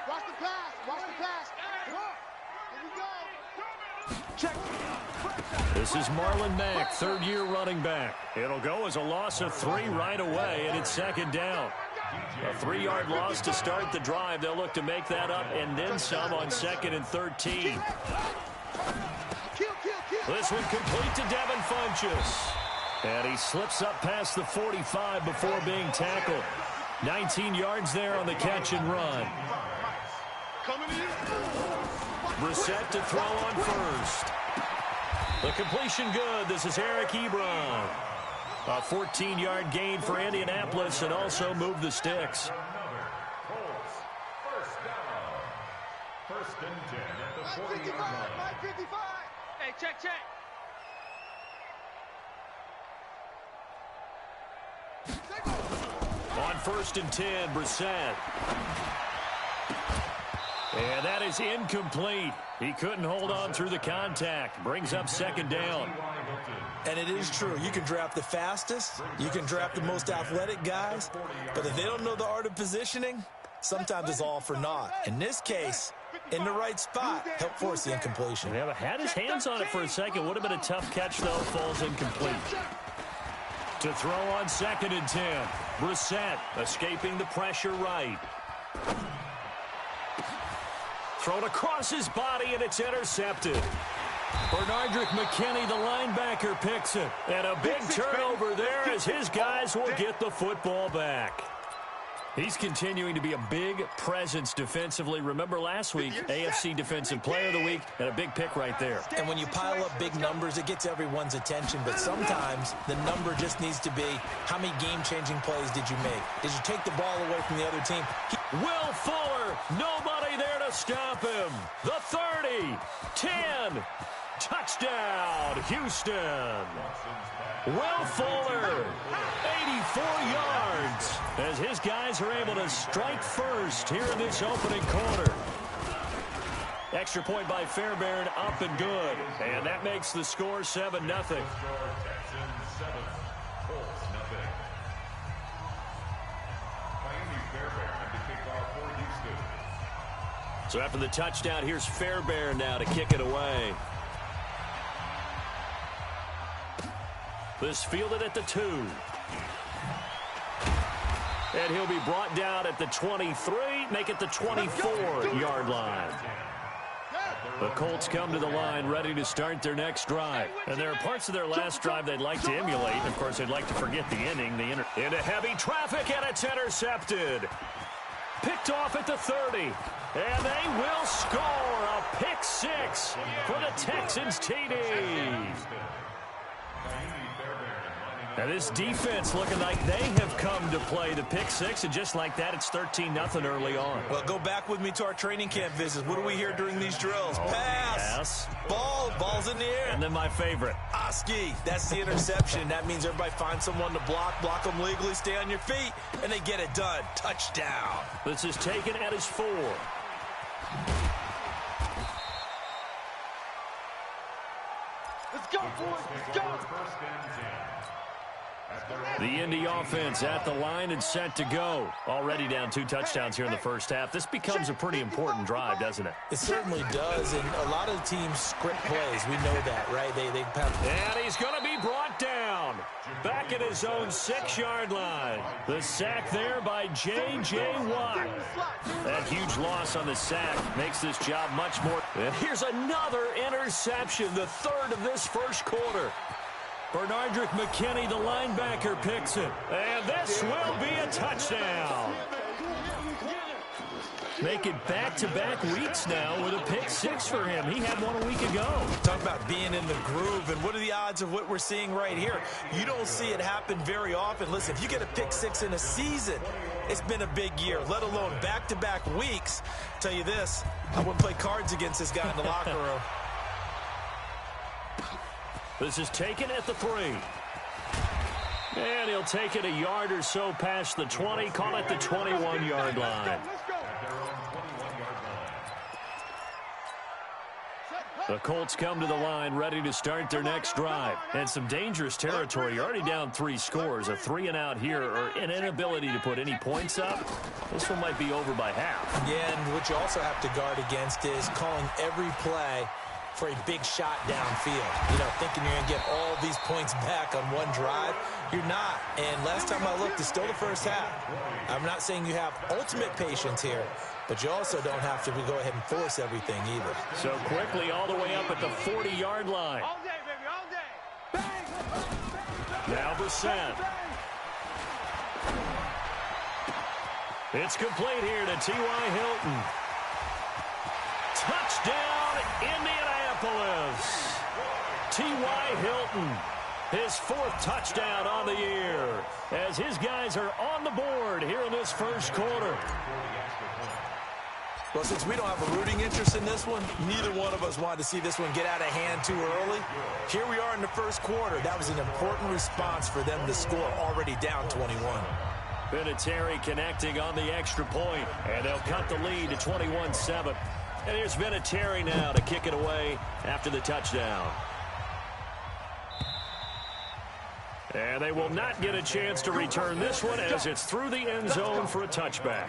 Watch the pass. Watch the pass. Come on. Here we go. Check. This is Marlon Mack, third-year running back. It'll go as a loss of 3 right away, and it's second down. A 3-yard loss to start the drive. They'll look to make that up and then some on 2nd and 13. This one complete to Devin Funchess. And he slips up past the 45 before being tackled. 19 yards there on the catch and run. Brissett to throw on first. The completion good. This is Eric Ebron. A 14-yard gain for Indianapolis and also moved the sticks. First and 10 at the 40-yard line. 55. Hey, check. On 1st and 10, Brissett. And that is incomplete. He couldn't hold on through the contact. Brings up second down. And it is true. You can draft the fastest. You can draft the most athletic guys. But if they don't know the art of positioning, sometimes it's all for naught. In this case, in the right spot, help force the incompletion. Yeah, but had his hands on it for a second. Would have been a tough catch, though. Falls incomplete. To throw on 2nd and 10. Brissett escaping the pressure right. Thrown across his body, and it's intercepted. Bernardrick McKinney, the linebacker, picks it. And a big turnover there as his guys will get the football back. He's continuing to be a big presence defensively. Remember last week, AFC Defensive Player of the Week, and a big pick right there. And when you pile up big numbers, it gets everyone's attention. But sometimes the number just needs to be, how many game-changing plays did you make? Did you take the ball away from the other team? Will Fuller, nobody there to stop him. The 30, 10, touchdown, Houston. Will Fuller, 84 yards, as his guys are able to strike first here in this opening quarter. Extra point by Fairbairn, up and good. And that makes the score 7-0. So after the touchdown, here's Fairbairn now to kick it away. This fielded at the 2. And he'll be brought down at the 23, make it the 24-yard line. The Colts come to the line ready to start their next drive. And there are parts of their last drive they'd like to emulate. Of course, they'd like to forget the inning. Into heavy traffic, and it's intercepted. Picked off at the 30. And they will score a pick 6 for the Texans TD. Now this defense looking like they have come to play the pick 6, and just like that, it's 13-0 early on. Well, go back with me to our training camp visits. What do we hear during these drills? Pass. Yes. Ball's in the air. And then my favorite. Oski, that's the interception. That means everybody finds someone to block them legally, stay on your feet, and they get it done. Touchdown. This is taken at his 4. Let's go, boys. Let's go. The Indy offense at the line and set to go. Already down 2 touchdowns here in the first half. This becomes a pretty important drive, doesn't it? It certainly does, and a lot of the teams script plays. We know that, right? And he's going to be brought down. Back at his own 6-yard line. The sack there by J.J. Watt. That huge loss on the sack makes this job much more. And here's another interception, the 3rd of this first quarter. Bernardrick McKinney, the linebacker, picks it. And this will be a touchdown. Make it back-to-back weeks now with a pick 6 for him. He had one a week ago. Talk about being in the groove, and what are the odds of what we're seeing right here? You don't see it happen very often. Listen, if you get a pick 6 in a season, it's been a big year, let alone back-to-back weeks. I'll tell you this, I wouldn't play cards against this guy in the locker room. This is taken at the 3. And he'll take it a yard or so past the 20, call it the 21-yard line. The Colts come to the line ready to start their next drive. And some dangerous territory. You're already down 3 scores. A 3-and-out here or an inability to put any points up. This one might be over by half. Yeah, and what you also have to guard against is calling every play for a big shot downfield. You know, thinking you're going to get all these points back on one drive. You're not. And last time I looked, it's still the first half. I'm not saying you have ultimate patience here, but you also don't have to go ahead and force everything either. So quickly all the way up at the 40-yard line. All day, baby, all day. Now Brissett. It's complete here to T.Y. Hilton. Touchdown, Indianapolis. T.Y. Hilton, his 4th touchdown on the year, as his guys are on the board here in this first quarter. Well, since we don't have a rooting interest in this one, neither one of us wanted to see this one get out of hand too early. Here we are in the first quarter. That was an important response for them to score, already down 21. Vinatieri connecting on the extra point, and they'll cut the lead to 21-7. And here's Vinatieri now to kick it away after the touchdown. And they will not get a chance to return this one as it's through the end zone for a touchback.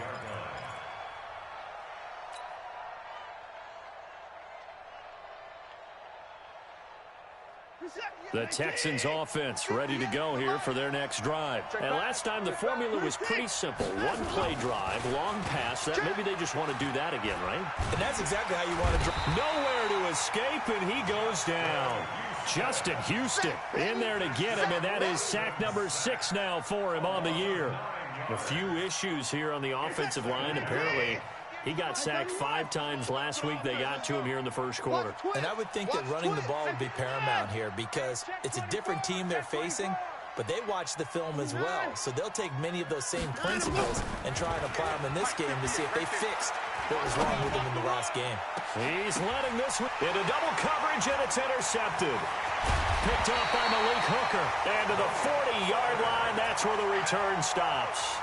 The Texans offense ready to go here for their next drive. And last time the formula was pretty simple. 1-play drive, long pass. That maybe they just want to do that again, right? And that's exactly how you want to drive. Nowhere to escape, and he goes down. Justin Houston in there to get him, and that is sack number 6 now for him on the year. A few issues here on the offensive line. Apparently, he got sacked 5 times last week. They got to him here in the first quarter. And I would think that running the ball would be paramount here because it's a different team they're facing, but they watch the film as well. So they'll take many of those same principles and try and apply them in this game to see if they fixed what was wrong with them in the last game. He's letting this one into double coverage, and it's intercepted. Picked up by Malik Hooker. And to the 40-yard line, that's where the return stops.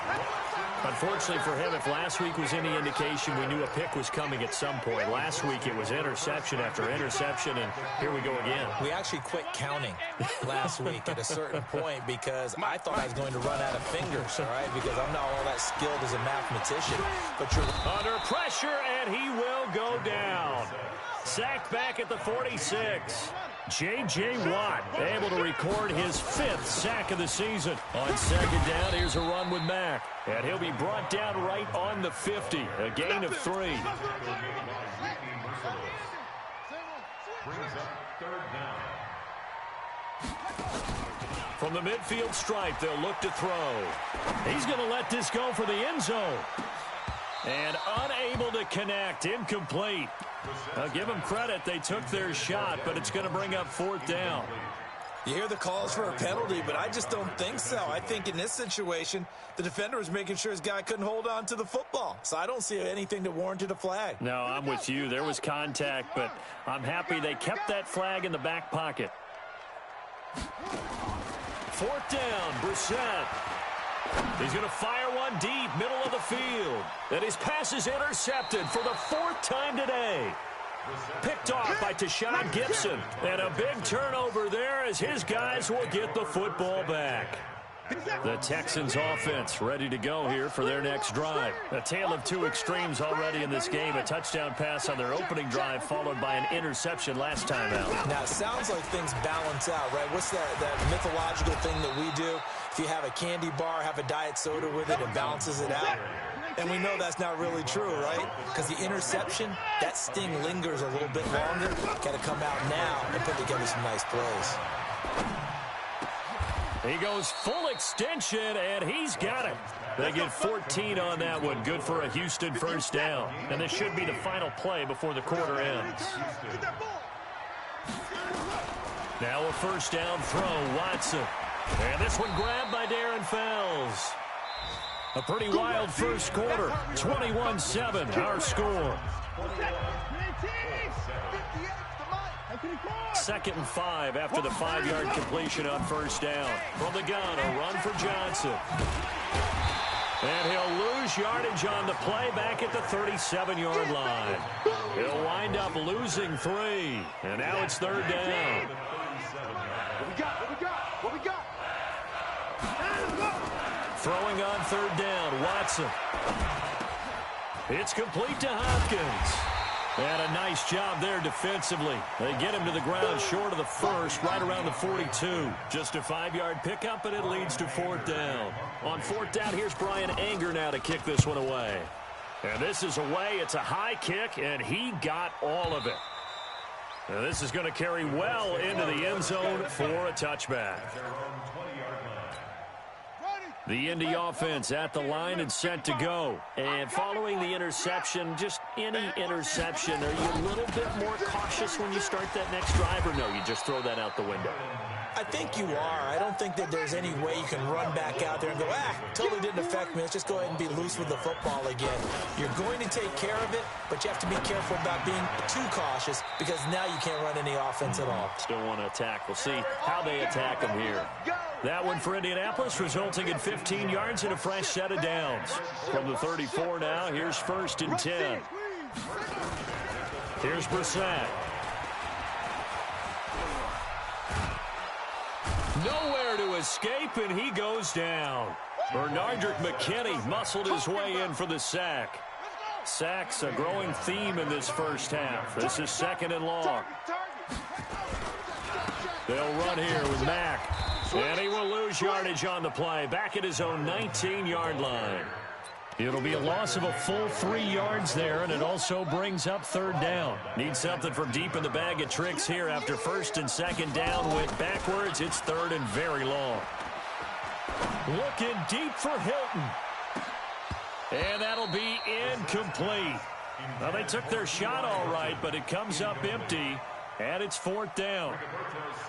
Unfortunately for him, if last week was any indication, we knew a pick was coming at some point. Last week it was interception after interception, and here we go again. We actually quit counting last week at a certain point because I thought I was going to run out of fingers, all right, because I'm not all that skilled as a mathematician. But you're under pressure, and he will go down. Sacked back at the 46. J.J. Watt able to record his 5th sack of the season. On second down, here's a run with Mack. And he'll be brought down right on the 50. A gain of 3. Brings up 3rd down. From the midfield stripe, they'll look to throw. He's going to let this go for the end zone. And unable to connect. Incomplete. I'll give them credit. They took their shot, but it's going to bring up 4th down. You hear the calls for a penalty, but I just don't think so. I think in this situation, the defender was making sure his guy couldn't hold on to the football. So I don't see anything that warranted a flag. No, I'm with you. There was contact, but I'm happy they kept that flag in the back pocket. 4th down, Brissett. He's going to fire one deep, middle of the field. And his pass is intercepted for the 4th time today. Picked off by Tashawn Gibson. And a big turnover there as his guys will get the football back. The Texans offense ready to go here for their next drive. A tale of 2 extremes already in this game. A touchdown pass on their opening drive followed by an interception last time out. Now, it sounds like things balance out, right? What's that mythological thing that we do? If you have a candy bar, have a diet soda with it, it balances it out. And we know that's not really true, right? Because the interception, that sting lingers a little bit longer. Got to come out now and put together some nice plays. He goes full extension, and he's got it. They get 14 on that one. Good for a Houston 1st down. And this should be the final play before the quarter ends. Now a 1st down throw, Watson. And this one grabbed by Darren Fells. A pretty wild first quarter. 21-7, our score. 2nd and 5 after the 5-yard completion on 1st down. From the gun, a run for Johnson. And he'll lose lose yardage on the play back at the 37-yard line. He'll wind up losing 3. And now it's 3rd down. What we got? Throwing on 3rd down, Watson. It's complete to Hopkins. And a nice job there defensively. They get him to the ground short of the first, right around the 42. Just a 5-yard pickup, and it leads to 4th down. On 4th down, here's Brian Anger now to kick this one away. And this is away. It's a high kick, and he got all of it. Now this is going to carry well into the end zone for a touchback. The Indy offense at the line and set to go. And following the interception, just any interception, are you a little bit more cautious when you start that next drive, or no, you just throw that out the window? I think you are. I don't think that there's any way you can run back out there and go, totally didn't affect me. Let's just go ahead and be loose with the football again. You're going to take care of it, but you have to be careful about being too cautious because now you can't run any offense at all. Still want to attack. We'll see how they attack them here. That one for Indianapolis, resulting in 15 yards and a fresh set of downs. From the 34 now, here's 1st and 10. Here's Brissett. Nowhere to escape, and he goes down. Bernardrick McKinney muscled his way in for the sack. Sacks a growing theme in this first half. This is 2nd and long. They'll run here with Mack. And he will lose yardage on the play. Back at his own 19-yard line. It'll be a loss of a full 3 yards there, and it also brings up 3rd down. Need something from deep in the bag of tricks here after 1st and 2nd down went backwards. It's 3rd and very long. Looking deep for Hilton. And that'll be incomplete. Well, they took their shot all right, but it comes up empty. And it's 4th down.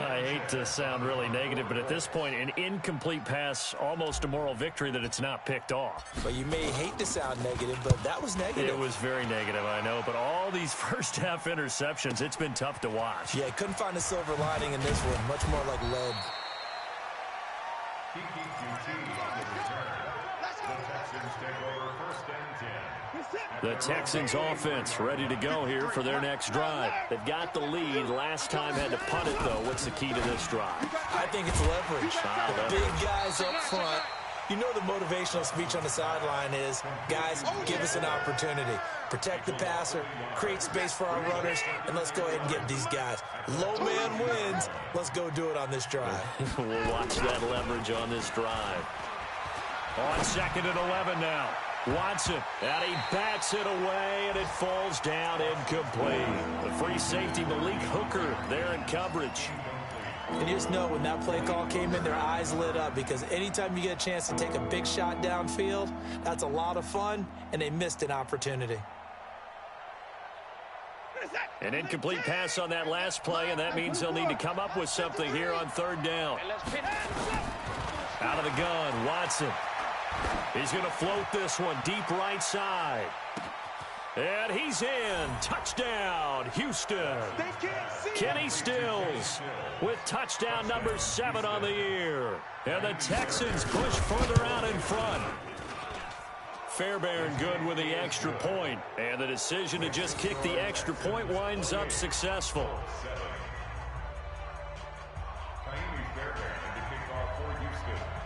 I hate to sound really negative, but at this point, an incomplete pass, almost a moral victory that it's not picked off. But you may hate to sound negative, but that was negative. It was very negative, I know. But all these first-half interceptions, it's been tough to watch. Yeah, couldn't find a silver lining in this one. Much more like lead. The Texans offense ready to go here for their next drive. They've got the lead. Last time had to punt it, though. What's the key to this drive? I think it's leverage. The big guys up front. You know the motivational speech on the sideline is, guys, give us an opportunity. Protect the passer, create space for our runners, and let's go ahead and get these guys. Low man wins. Let's go do it on this drive. We'll watch that leverage on this drive. On 2nd and 11 now. Watson, and he bats it away, and it falls down incomplete. The free safety, Malik Hooker, there in coverage. And you just know when that play call came in, their eyes lit up because anytime you get a chance to take a big shot downfield, that's a lot of fun, and they missed an opportunity. An incomplete pass on that last play, and that means they'll need to come up with something here on 3rd down. Out of the gun, Watson. He's going to float this one deep right side. And he's in. Touchdown, Houston. Kenny Stills with touchdown number 7 on the year. And the Texans push further out in front. Fairbairn good with the extra point. And the decision to just kick the extra point winds up successful.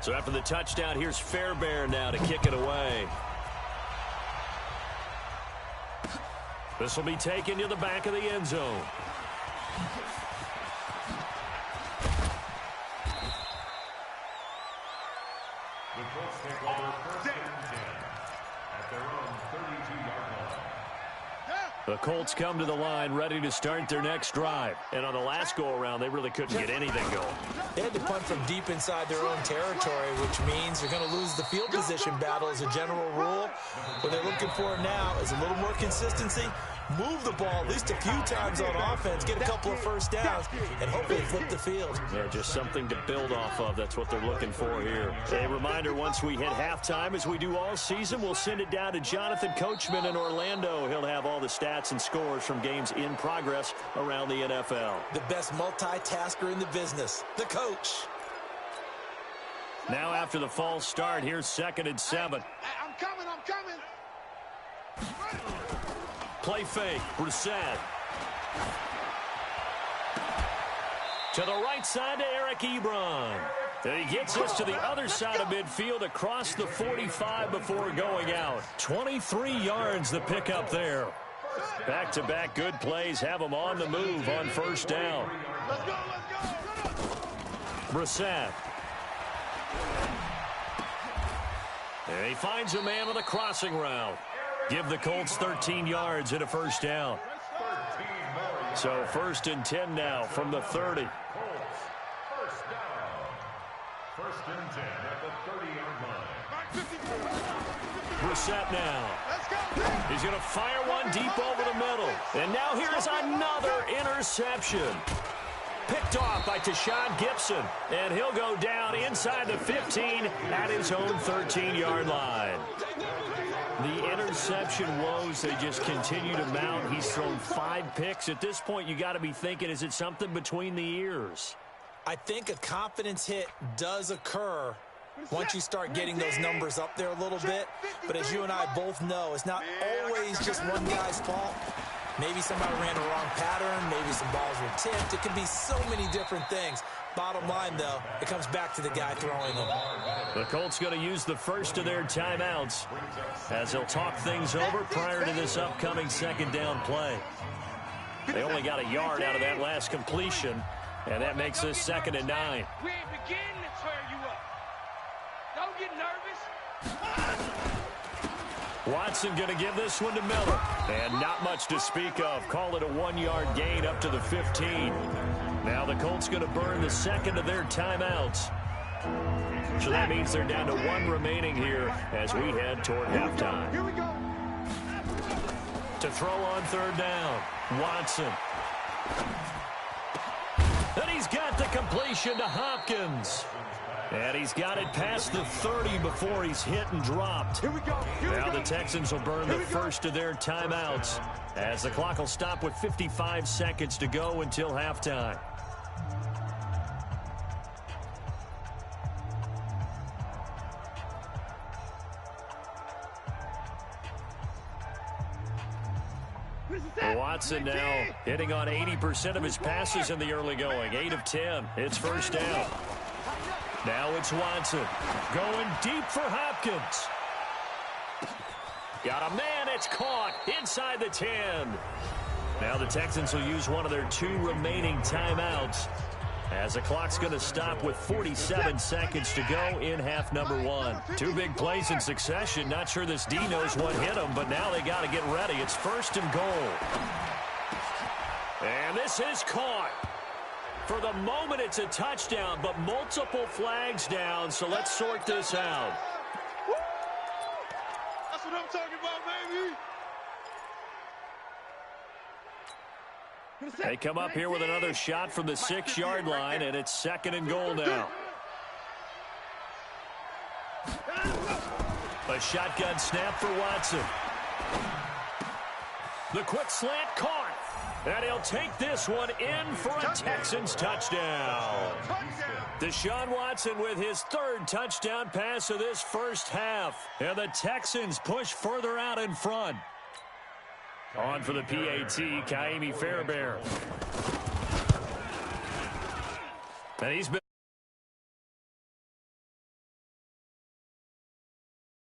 So after the touchdown, here's Fairbairn now to kick it away. This will be taken to the back of the end zone. The Colts take over 1st and 10 at their own 32-yard line. The Colts come to the line ready to start their next drive. And on the last go-around, they really couldn't get anything going. They had to punt from deep inside their own territory, which means they're going to lose the field position battle as a general rule. What they're looking for now is a little more consistency, move the ball at least a few times on offense, get a couple of first downs, and hopefully flip the field. Yeah, just something to build off of. That's what they're looking for here. A reminder, once we hit halftime, as we do all season, we'll send it down to Jonathan Coachman in Orlando. He'll have all the stats and scores from games in progress around the NFL. The best multitasker in the business, the coach. Now after the false start, here's 2nd and 7. I'm coming. Play fake. Brissett. To the right side to Eric Ebron. And he gets us to the other side of midfield across the 45 before going out. 23 yards the pickup there. Back-to-back good plays have him on the move on first down. Let's go. Brissett. And he finds a man on the crossing route. Give the Colts 13 yards and a first down. So 1st and 10 now from the 30. First down. 1st and 10 at the 30-yard line. Brissett now. Let's go. He's going to fire one deep over the middle. And now here is another interception. Picked off by Tashawn Gibson. And he'll go down inside the 15 at his own 13-yard line. The interception woes, they just continue to mount. He's thrown 5 picks. At this point, you got to be thinking, is it something between the ears? I think a confidence hit does occur once you start getting those numbers up there a little bit. But as you and I both know, it's not always just one guy's fault. Maybe somebody ran a wrong pattern. Maybe some balls were tipped. It can be so many different things. Bottom line, though, it comes back to the guy throwing them. The Colts going to use the first of their timeouts as they'll talk things over prior to this upcoming second down play. They only got a yard out of that last completion, and that makes this 2nd and 9. We ain't beginning to tear you up. Don't get nervous. Watson going to give this one to Miller. And not much to speak of. Call it a 1-yard gain up to the 15. Now the Colts going to burn the second of their timeouts. So that means they're down to 1 remaining here as we head toward halftime. Here we go. To throw on 3rd down, Watson. And he's got the completion to Hopkins. And he's got it past the 30 before he's hit and dropped. Here we go. Now the Texans will burn the first of their timeouts as the clock will stop with 55 seconds to go until halftime. Watson now hitting on 80% of his passes in the early going. 8 of 10. It's first down. Now it's Watson going deep for Hopkins. Got a man. It's caught inside the 10. Now the Texans will use one of their 2 remaining timeouts as the clock's going to stop with 47 seconds to go in half number 1. 2 big plays in succession. Not sure this D knows what hit them, but now they got to get ready. It's 1st and goal. And this is caught. For the moment, it's a touchdown, but multiple flags down, so let's sort this out. That's what I'm talking about, baby. They come up here with another shot from the 6-yard line, and it's 2nd and goal now. A shotgun snap for Watson. The quick slant caught. And he'll take this one in for a Texans touchdown. Deshaun Watson with his 3rd touchdown pass of this first half. And the Texans push further out in front. On for the PAT, Kaimi Fairbairn. And he's been